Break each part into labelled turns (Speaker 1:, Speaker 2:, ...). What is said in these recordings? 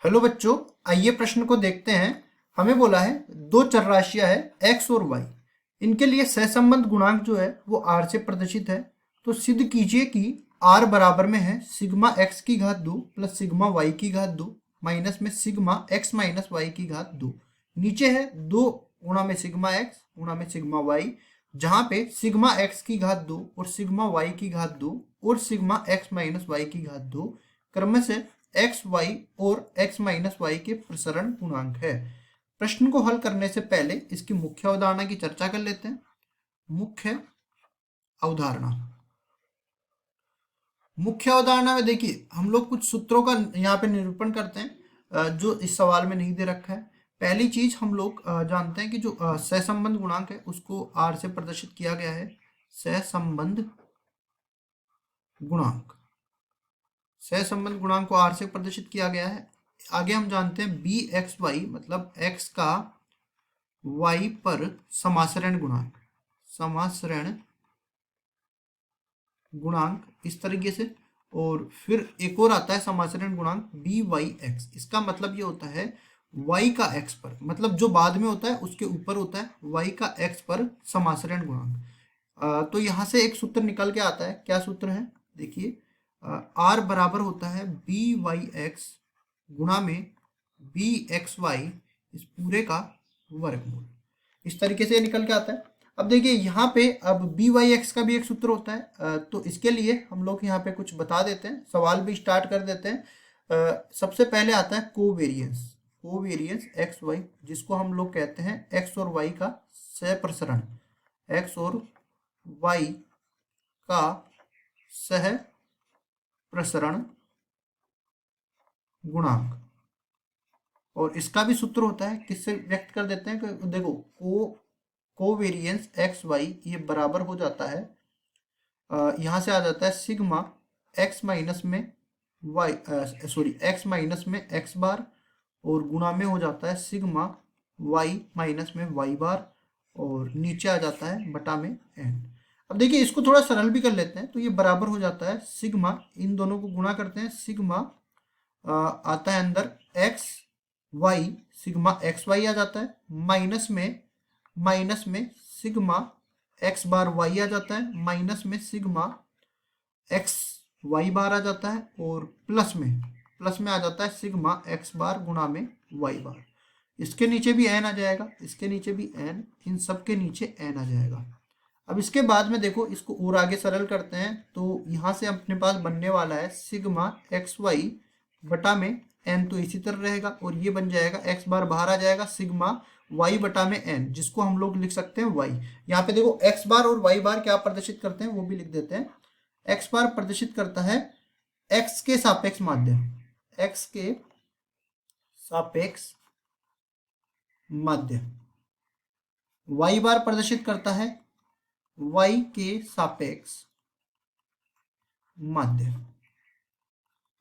Speaker 1: Hello बच्चों, आइए प्रश्न को देखते हैं। हमें बोला है दो चर राशियां है x और y। इनके लिए सहसंबंध गुणांक जो है वो r से प्रदर्शित है। तो सिद्ध कीजिए कि r बराबर में है सिग्मा x की घात 2 प्लस सिग्मा y की घात 2 माइनस में सिग्मा x माइनस वाई की घात 2। नीचे है 2 गुणा में सिग्मा x गुणा में सिग्मा y, जहाँ पे सिग्मा x की घात 2 और सिग्मा y की घात 2 और सिग्मा x माइनस वाई की घात 2 क्रम से एक्स वाई और एक्स माइनस वाई के प्रसरण गुणांक है। प्रश्न को हल करने से पहले इसकी मुख्य अवधारणा की चर्चा कर लेते हैं। मुख्य अवधारणा मुख्य अवधारणा में देखिए हम लोग कुछ सूत्रों का यहाँ पे निरूपण करते हैं जो इस सवाल में नहीं दे रखा है। पहली चीज हम लोग जानते हैं कि जो सहसंबंध गुणांक है उसको आर से प्रदर्शित किया गया है। सहसंबंध गुणांक सहसंबंध गुणांक को आर से प्रदर्शित किया गया है। आगे हम जानते हैं बी एक्स वाई मतलब एक्स का वाई पर समासरण गुणांक, समासरण गुणांक इस तरीके से। और फिर एक और आता है समासरण गुणांक बी वाई एक्स। इसका मतलब ये होता है y का x पर, मतलब जो बाद में होता है उसके ऊपर होता है y का x पर समासरण गुणांक। तो यहाँ से एक सूत्र निकल के आता है। क्या सूत्र है देखिए, r बराबर होता है बी वाई एक्स गुणा में बी एक्स वाई इस पूरे का वर्गमूल। इस तरीके से निकल के आता है। अब देखिए यहाँ पे अब बी वाई एक्स का भी एक सूत्र होता है। तो इसके लिए हम लोग यहाँ पे कुछ बता देते हैं, सवाल भी स्टार्ट कर देते हैं। सबसे पहले आता है कोवेरियंस, कोवेरियंस एक्स वाई, जिसको हम लोग कहते हैं एक्स और वाई का सहप्रसरण, एक्स और वाई का सह प्रसरण गुणांक। और इसका भी सूत्र होता है, किससे व्यक्त कर देते हैं कि देखो कोवेरियंस एक्स वाई ये बराबर हो जाता है, यहाँ से आ जाता है सिग्मा एक्स माइनस में वाई, सॉरी एक्स माइनस में एक्स बार, और गुणा में हो जाता है सिग्मा वाई माइनस में वाई बार, और नीचे आ जाता है बटा में एन। अब देखिए इसको थोड़ा सरल भी कर लेते हैं। तो ये बराबर हो जाता है सिग्मा, इन दोनों को गुणा करते हैं, सिग्मा आता है अंदर x y, sigma x y आ जाता है, माइनस में सिग्मा एक्स बार वाई आ जाता है, माइनस में सिग्मा एक्स वाई बार आ जाता है, और प्लस में आ जाता है सिग्मा एक्स बार गुणा में वाई बार। इसके नीचे भी एन आ जाएगा, इसके नीचे भी एन, इन सब के नीचे एन आ जाएगा। अब इसके बाद में देखो इसको और आगे सरल करते हैं। तो यहाँ से अपने पास बनने वाला है सिग्मा एक्स वाई बटा में एन, तो इसी तरह रहेगा, और ये बन जाएगा एक्स बार बाहर आ जाएगा सिग्मा वाई बटा में एन, जिसको हम लोग लिख सकते हैं वाई। यहाँ पे देखो एक्स बार और वाई बार क्या प्रदर्शित करते हैं वो भी लिख देते हैं। एक्स बार प्रदर्शित करता है एक्स के सापेक्ष माध्य, एक्स के सापेक्ष माध्य। वाई बार प्रदर्शित करता है वाई के सापेक्ष माध्य।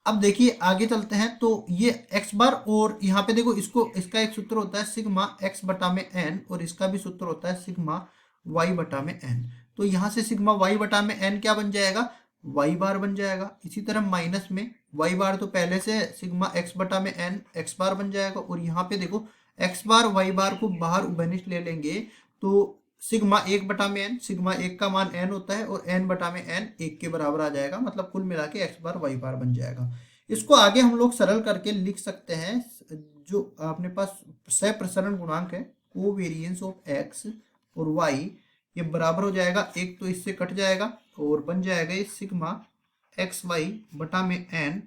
Speaker 1: अब देखिए आगे चलते हैं। तो ये एक्स बार, और यहाँ पे देखो इसका एक सूत्र होता है सिग्मा एक्स बटा में एन, और इसका भी सूत्र होता है सिग्मा वाई बटा में एन। तो यहाँ से सिग्मा वाई बटा में एन क्या बन जाएगा, वाई बार बन जाएगा। इसी तरह माइनस में वाई बार तो पहले से सिग्मा एक्स बटा में एन एक्स बार बन जाएगा, और यहाँ पे देखो एक्स बार वाई बार को बाहर उभयनिष्ठ ले लेंगे तो सिग्मा एक बटा में एन, सिग्मा एक का मान एन होता है, और एन बटा में एन एक के बराबर आ जाएगा, मतलब कुल मिला के एक्स बार वाई बार बन जाएगा। इसको आगे हम लोग सरल करके लिख सकते हैं। जो अपने पास सहप्रसरण गुणांक है कोवेरियंस ऑफ एक्स और वाई, ये बराबर हो जाएगा, एक तो इससे कट जाएगा और बन जाएगा ये सिग्मा एक्स वाई बटा में एन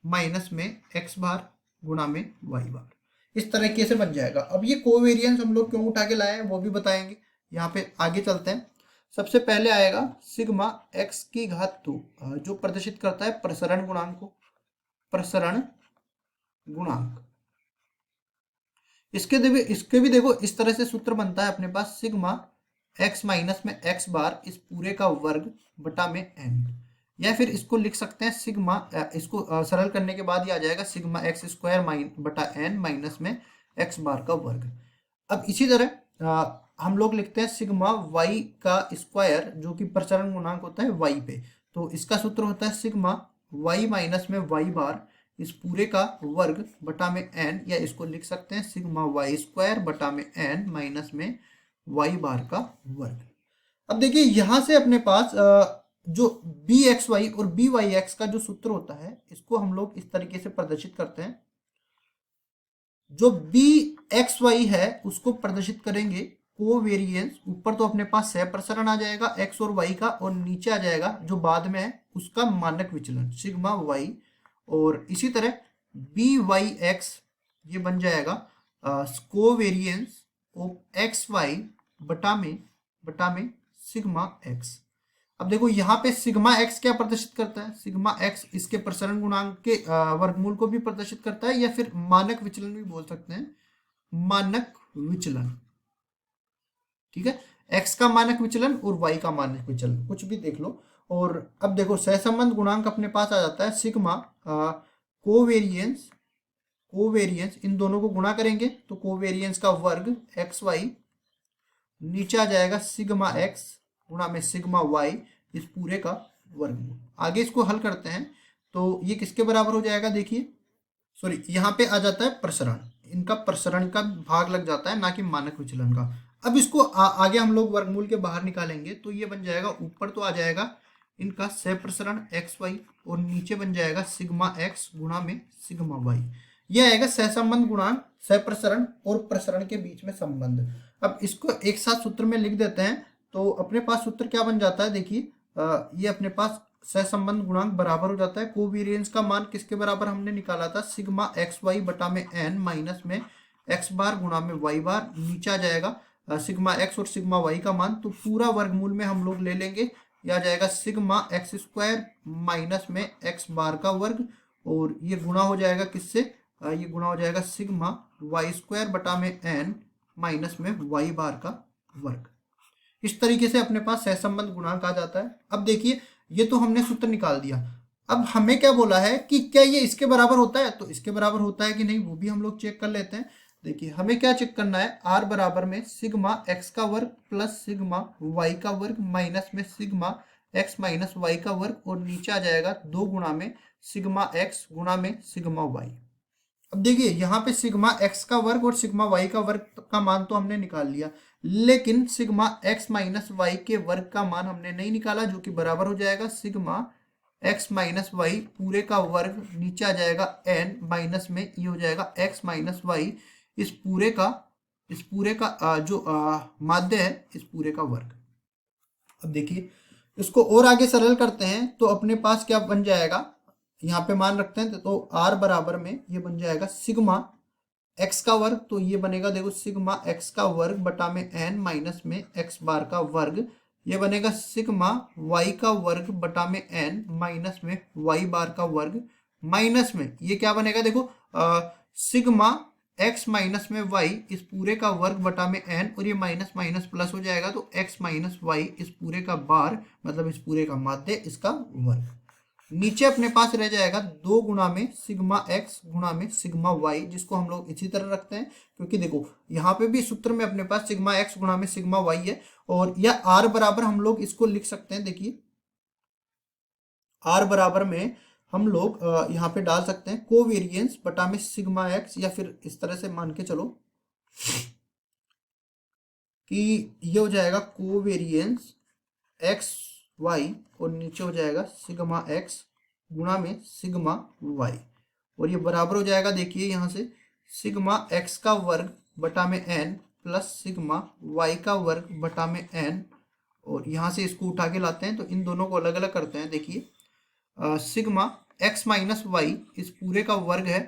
Speaker 1: माइनस में एक्स बार गुणा में वाई बार, इस तरीके से बन जाएगा। अब ये कोवेरियंस हम लोग क्यों उठा के लाए हैं वो भी बताएंगे। यहाँ पे आगे चलते हैं। सबसे पहले आएगा सिग्मा एक्स की घात 2, जो प्रदर्शित करता है प्रसरण गुणांक को, प्रसरण गुणांक। इसके भी देखो इस तरह से सूत्र बनता है अपने पास सिग्मा एक्स माइनस में एक्स बार इस पूरे का वर्ग बटा में एन, या फिर इसको लिख सकते हैं सिग्मा, इसको सरल करने के बाद ये आ जाएगा सिग्मा एक्स स्क्वायर बटा एन माइनस में एक्स बार का वर्ग। अब इसी तरह हम लोग लिखते हैं सिग्मा वाई का स्क्वायर, जो कि प्रसरण गुणांक होता है वाई पे। तो इसका सूत्र होता है सिग्मा वाई माइनस में वाई बार, इस पूरे का वर्ग बटा में n, या इसको लिख सकते हैं सिग्मा वाई स्क्वायर बटा में n माइनस में वाई बार का वर्ग। अब देखिए यहां से अपने पास जो बी एक्स वाई और बी वाई एक्स का जो सूत्र होता है इसको हम लोग इस तरीके से प्रदर्शित करते हैं। जो बी एक्स वाई है उसको प्रदर्शित करेंगे कोवेरिएंस, ऊपर तो अपने पास सह प्रसरण आ जाएगा एक्स और वाई का, और नीचे आ जाएगा जो बाद में है उसका मानक विचलन सिग्मा वाई, और इसी तरह बी वाई एक्स ये बन जाएगा कोवेरिएंस ऑफ एक्स वाई बटा में सिग्मा एक्स। अब देखो यहाँ पे सिग्मा एक्स क्या प्रदर्शित करता है, सिग्मा एक्स इसके प्रसरण गुणांक के वर्गमूल को भी प्रदर्शित करता है, या फिर मानक विचलन भी बोल सकते हैं, मानक विचलन। ठीक है, एक्स का मानक विचलन और वाई का मानक विचलन कुछ भी देख लो। और अब देखो सहसंबंध गुणांक अपने पास आ जाता है सिग्मा कोवेरिएंस इन दोनों को गुणा करेंगे तो कोवेरिएंस का वर्ग एक्स वाई, नीचे आ जाएगा सिग्मा एक्स गुणा में सिग्मा वाई, इस पूरे का वर्गमूल। आगे इसको हल करते हैं तो ये किसके बराबर हो जाएगा, देखिए सॉरी यहाँ पे आ जाता है प्रसरण, इनका प्रसरण का भाग लग जाता है ना कि मानक विचलन का। अब इसको आगे हम लोग वर्गमूल के बाहर निकालेंगे तो ये बन जाएगा, ऊपर तो आ जाएगा इनका सह प्रसरण एक्स वाई और नीचे बन जाएगा सिग्मा एक्स गुणा में सिग्मा वाई। यह आएगा सहसंबंध गुणांक सह प्रसरण और प्रसरण के बीच में संबंध। अब इसको एक साथ सूत्र में लिख देते हैं तो अपने पास सूत्र क्या बन जाता है, देखिए ये अपने पास सहसंबंध गुणांक बराबर हो जाता है कोवेरिएंस का मान किसके बराबर हमने निकाला था, सिग्मा एक्स वाई बटा में एन माइनस में एक्स बार गुणा में वाई बार, नीचे आ जाएगा सिग्मा एक्स और सिग्मा वाई का मान, तो पूरा वर्गमूल में हम लोग ले लेंगे, यह आ जाएगा सिग्मा एक्स स्क्वायर माइनस में एक्स बार का वर्ग, और ये गुणा हो जाएगा किससे, ये गुणा हो जाएगा सिग्मा वाई स्क्वायर बटा में एन माइनस में वाई बार का वर्ग। इस तरीके से अपने पास सहसंबंध गुणांक आ जाता है। अब देखिए ये तो हमने सूत्र निकाल दिया, अब हमें क्या बोला है कि क्या ये इसके बराबर होता है, तो इसके बराबर होता है कि नहीं वो भी हम लोग चेक कर लेते हैं। देखिए हमें क्या चेक करना है, आर बराबर में सिग्मा एक्स का वर्ग प्लस सिग्मा वाई का वर्ग माइनस में सिग्मा एक्स माइनस वाई का वर्ग, और नीचे आ जाएगा 2 गुणा में सिग्मा एक्स गुणा में सिग्मा वाई। अब देखिए यहाँ पे सिग्मा एक्स का वर्ग और सिग्मा वाई का वर्ग का मान तो हमने निकाल लिया, लेकिन सिग्मा एक्स माइनस वाई के वर्ग का मान हमने नहीं निकाला, जो कि बराबर हो जाएगा सिग्मा एक्स माइनस वाई पूरे का वर्ग, नीचे आ जाएगा एन माइनस में ये हो जाएगा एक्स माइनस वाई, इस पूरे का जो माध्य है इस पूरे का वर्ग। अब देखिए इसको और आगे सरल करते हैं तो अपने पास क्या बन जाएगा, यहाँ पे मान रखते हैं तो आर बराबर में ये बन जाएगा सिग्मा एक्स का वर्ग, तो ये बनेगा देखो सिग्मा एक्स का वर्ग बटा में एन माइनस में एक्स बार का वर्ग, ये बनेगा सिग्मा वाई का वर्ग बटा में एन माइनस में वाई बार का वर्ग, माइनस में ये क्या बनेगा देखो सिग्मा एक्स माइनस में वाई इस पूरे का वर्ग बटा में एन, और ये माइनस माइनस प्लस हो जाएगा तो एक्स माइनस वाई इस पूरे का बार मतलब इस पूरे का माध्य इसका वर्ग। नीचे अपने पास रह जाएगा 2 गुणा में सिग्मा एक्स गुणा में सिग्मा वाई, जिसको हम लोग इसी तरह रखते हैं क्योंकि देखो यहाँ पे भी सूत्र में अपने पास सिग्मा एक्स गुणा में सिग्मा वाई है, और यह आर बराबर हम लोग इसको लिख सकते हैं। देखिए आर बराबर में हम लोग यहाँ पे डाल सकते हैं कोवेरिएंस बटा में सिग्मा एक्स, या फिर इस तरह से मान के चलो कि ये हो जाएगा कोवेरिएंस एक्स वाई और नीचे हो जाएगा सिग्मा एक्स गुणा में सिग्मा वाई, और ये बराबर हो जाएगा देखिए यहाँ से सिग्मा एक्स का वर्ग बटा में एन प्लस सिग्मा वाई का वर्ग बटा में एन, और यहाँ से इसको उठा के लाते हैं तो इन दोनों को अलग अलग करते हैं। देखिए सिग्मा एक्स माइनस वाई इस पूरे का वर्ग है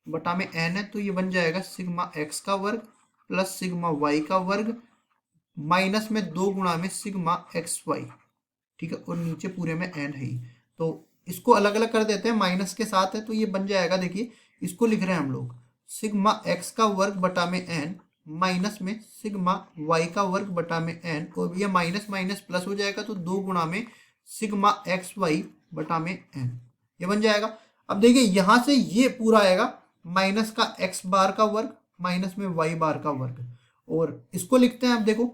Speaker 1: बटा में एन है, तो ये बन जाएगा सिग्मा एक्स का वर्ग प्लस सिग्मा वाई का वर्ग माइनस में 2 गुणा में सिग्मा एक्स वाई, ठीक है, और नीचे पूरे में एन है ही, तो इसको अलग अलग कर देते हैं, माइनस के साथ है तो ये बन जाएगा, देखिए इसको लिख रहे हैं हम लोग सिग्मा एक्स का वर्ग बटा में एन माइनस में सिग्मा वाई का वर्ग बटा में एन, और ये माइनस माइनस प्लस हो जाएगा तो 2 गुणा में सिग्मा एक्स वाई बटा में एन, ये बन जाएगा। अब देखिए यहां से ये पूरा आएगा माइनस का एक्स बार का वर्ग माइनस में वाई बार का वर्ग, और इसको लिखते हैं अब देखो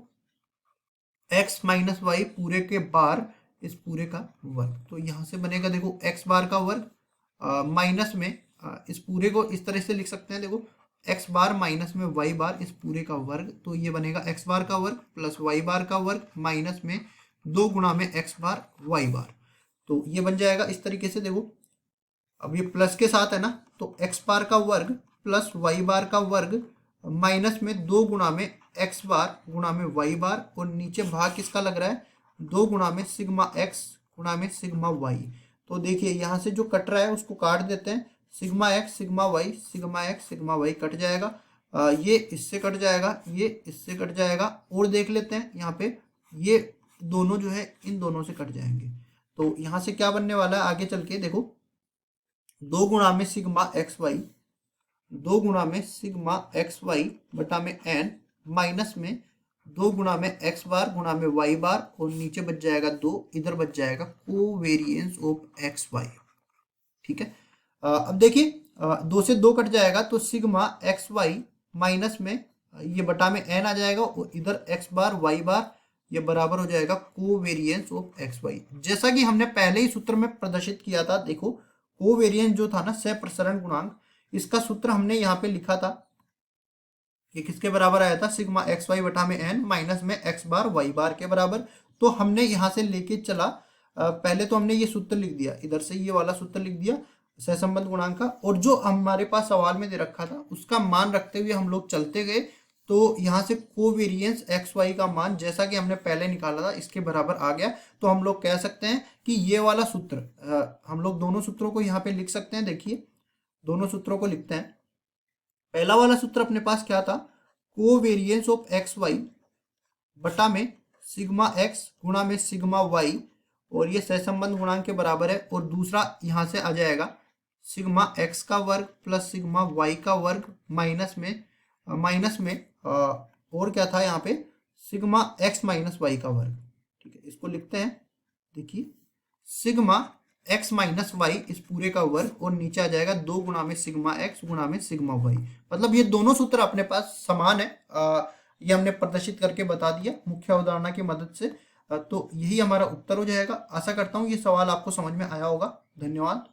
Speaker 1: एक्स माइनस वाई पूरे के बार इस पूरे का वर्ग, तो यहां से बनेगा देखो एक्स बार का वर्ग माइनस में इस पूरे को इस तरह से लिख सकते हैं, देखो एक्स बार माइनस में वाई बार इस पूरे का वर्ग, तो ये बनेगा एक्स बार का वर्ग प्लस वाई बार का वर्ग माइनस में 2 गुणा में एक्स बार वाई बार, तो ये बन जाएगा इस तरीके से। देखो अब ये प्लस के साथ है ना, तो एक्स बार का वर्ग प्लस वाई बार का वर्ग माइनस में 2 गुणा में एक्स बार गुणा में वाई बार, और नीचे भाग किसका लग रहा है, 2 गुणा में सिग्मा एक्स गुणा में सिग्मा वाई। तो देखिए यहाँ से जो कट रहा है उसको काट देते हैं, sigma x sigma y, sigma x sigma y cut जाएगा, ये इससे कट जाएगा, ये इससे कट जाएगा, और देख लेते हैं यहाँ पे ये दोनों जो है इन दोनों से कट जाएंगे। तो यहाँ से क्या बनने वाला है आगे चल के, देखो 2 गुणा में सिग्मा एक्स वाई, 2 गुणा में सिग्मा एक्स वाई बटा में एन माइनस में 2 गुणा में एक्स बार गुणा में वाई बार, और नीचे बच जाएगा 2, इधर बच जाएगा कोवेरिएंस ऑफ एक्स वाई। ठीक है, अब देखिए 2 से 2 कट जाएगा, तो सिग्मा एक्स वाई माइनस में ये बटा में एन आ जाएगा, और इधर एक्स बार वाई बार ये बराबर हो जाएगा कोवेरिएंस ऑफ एक्स वाई। जैसा कि हमने पहले ही सूत्र में प्रदर्शित किया था, देखो कोवेरिएंस जो था ना सहप्रसरण गुणांक, इसका सूत्र हमने यहाँ पे लिखा था, ये किसके बराबर आया था, सिग्मा एक्स वाई बटा में एन माइनस में एक्स बार वाई बार के बराबर। तो हमने यहाँ से लेके चला, पहले तो हमने ये सूत्र लिख दिया, इधर से ये वाला सूत्र लिख दिया सहसंबंध गुणांक का, और जो हमारे पास सवाल में दे रखा था उसका मान रखते हुए हम लोग चलते गए, तो यहाँ से कोवेरिएंस एक्स वाई का मान जैसा कि हमने पहले निकाला था इसके बराबर आ गया। तो हम लोग कह सकते हैं कि ये वाला सूत्र, हम लोग दोनों सूत्रों को यहाँ पे लिख सकते हैं। देखिए दोनों सूत्रों को लिखते हैं। पहला वाला सूत्र अपने पास क्या था, कोवेरिएंस ऑफ एक्स वाई बटा में सिग्मा एक्स गुणा में सिग्मा वाई, और ये सहसंबंध गुणांक के बराबर है। और दूसरा यहाँ से आ जाएगा सिग्मा एक्स का वर्ग प्लस सिग्मा वाई का वर्ग माइनस में और क्या था यहाँ पे, सिग्मा एक्स माइनस वाई का वर्ग। ठीक है, इसको लिखते हैं। देखिए सिग्मा एक्स माइनस वाई इस पूरे का वर्ग, और नीचे आ जाएगा 2 गुणा में सिग्मा एक्स गुणा में सिग्मा वाई। मतलब ये दोनों सूत्र अपने पास समान है, ये हमने प्रदर्शित करके बता दिया मुख्य अवधारणा की मदद से। तो यही हमारा उत्तर हो जाएगा। आशा करता हूँ ये सवाल आपको समझ में आया होगा। धन्यवाद।